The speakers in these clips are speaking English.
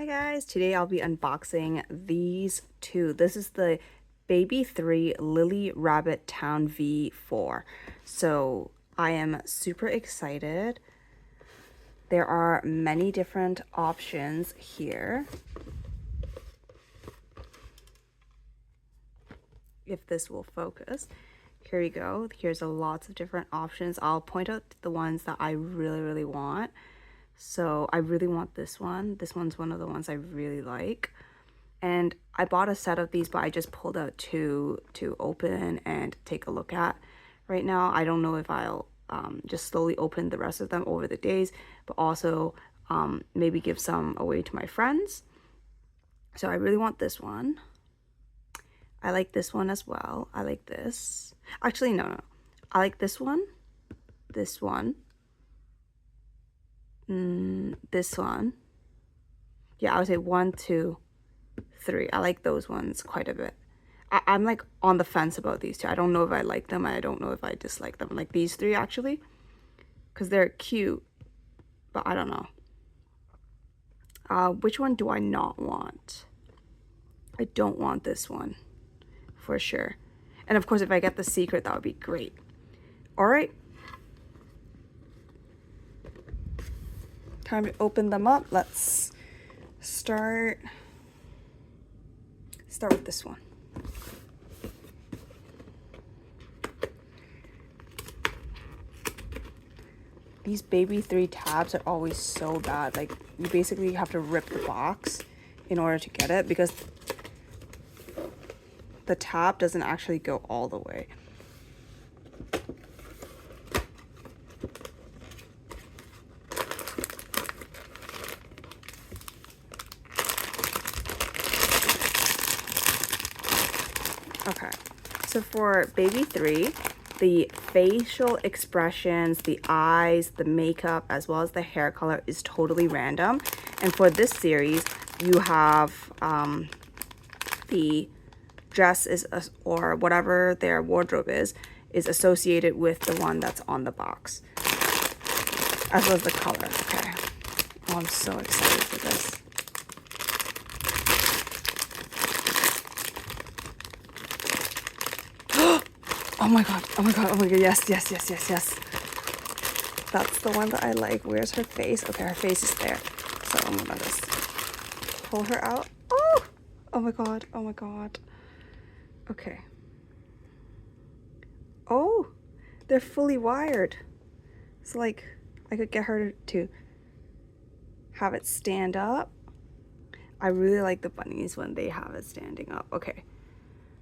Hi guys, today I'll be unboxing these two. This is the Baby 3 Lily Rabbit Town V4. So I am super excited. There are many different options here. If this will focus. Here we go. Here's lots of different options. I'll point out the ones that I really want. So I really want this one. This one's one of the ones I really like. And I bought a set of these, but I just pulled out two to open and take a look at. Right now, I don't know if I'll just slowly open the rest of them over the days, but also maybe give some away to my friends. So I really want this one. I like this one as well. I like this. Actually, no. I like this one, this one, this one. Yeah, I would say 1, 2, 3. I like those ones quite a bit. I'm like on the fence about these two. I don't know if I like them. I don't know if I dislike them. Like these three actually, because they're cute, but I don't know. Which one do I not want? I don't want this one for sure. And of course, if I get the secret, that would be great. All right. Time to open them up. Let's start with this one. These Baby 3 tabs are always so bad. Like, you basically have to rip the box in order to get it because the tab doesn't actually go all the way. Okay, so for Baby 3, the facial expressions, the eyes, the makeup, as well as the hair color is totally random. And for this series, you have the dress is, or whatever their wardrobe is associated with the one that's on the box, as well as the color. Okay. Oh, I'm so excited for this. Oh my god, oh my god, oh my god, yes. That's the one that I like. Where's her face? Okay, her face is there. So I'm gonna just pull her out. Oh my god, oh my god. Okay. Oh, they're fully wired. So like, I could get her to have it stand up. I really like the bunnies when they have it standing up. Okay.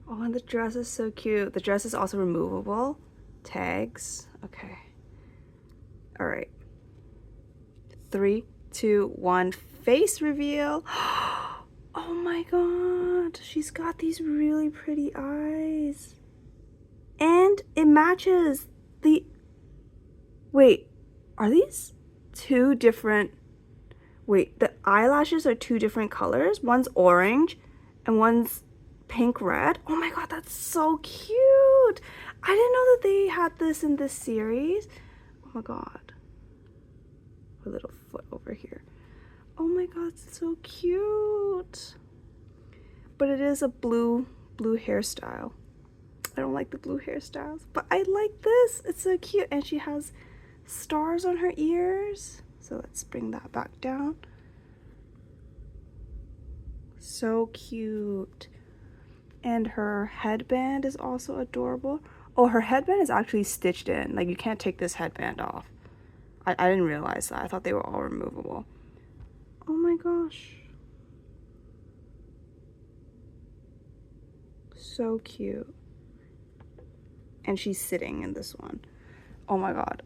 Oh, and the dress is so cute. The dress is also removable. Tags. Okay. All right. 3, 2, 1. Face reveal. Oh my god. She's got these really pretty eyes. And it matches the... Wait. Are these two different... Wait. The eyelashes are two different colors. One's orange and one's pink red. Oh my god, that's so cute. I didn't know that they had this in this series. Oh my god, a little foot over here. Oh my god, it's so cute. But it is a blue hairstyle. I don't like the blue hairstyles, but I like this. It's so cute. And she has stars on her ears. So let's bring that back down. So cute. And her headband is also adorable. Oh, her headband is actually stitched in. Like, you can't take this headband off. I didn't realize that. I thought they were all removable. Oh my gosh. So cute. And she's sitting in this one. Oh my god.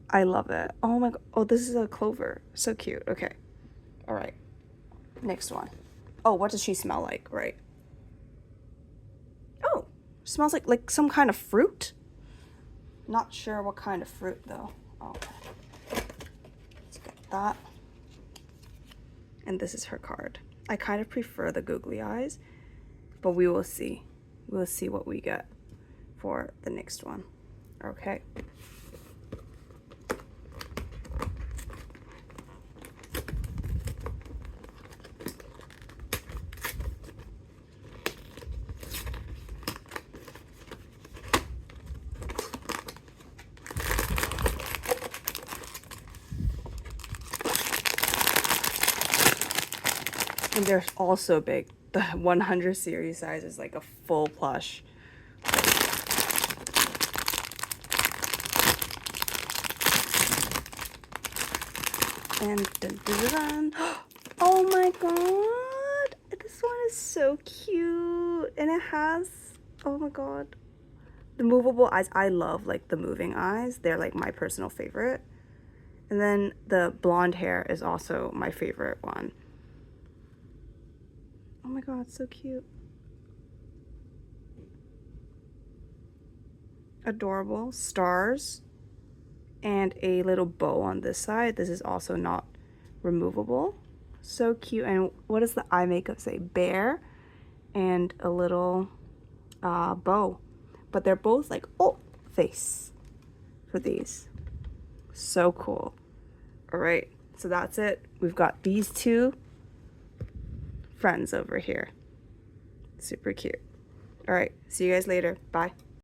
I love it. Oh my god. Oh, this is a clover. So cute. Okay. All right. Next one. Oh, what does she smell like? Right. Oh, smells like some kind of fruit. Not sure what kind of fruit though. Okay. Let's get that. And this is her card. I kind of prefer the googly eyes, but we will see. We'll see what we get for the next one. Okay. And they're all so big. The 100 series size is like a full plush. And dun, dun, dun, dun. Oh my god, this one is so cute, and it has, oh my god, the movable eyes. I love like the moving eyes. They're like my personal favorite. And then the blonde hair is also my favorite one. Oh my god, so cute. Adorable. Stars and a little bow on this side. This is also not removable. So cute. And what does the eye makeup say? Bear and a little bow. But they're both like, oh, face for these. So cool. All right, so that's it. We've got these two friends over here. Super cute. All right, see you guys later. Bye.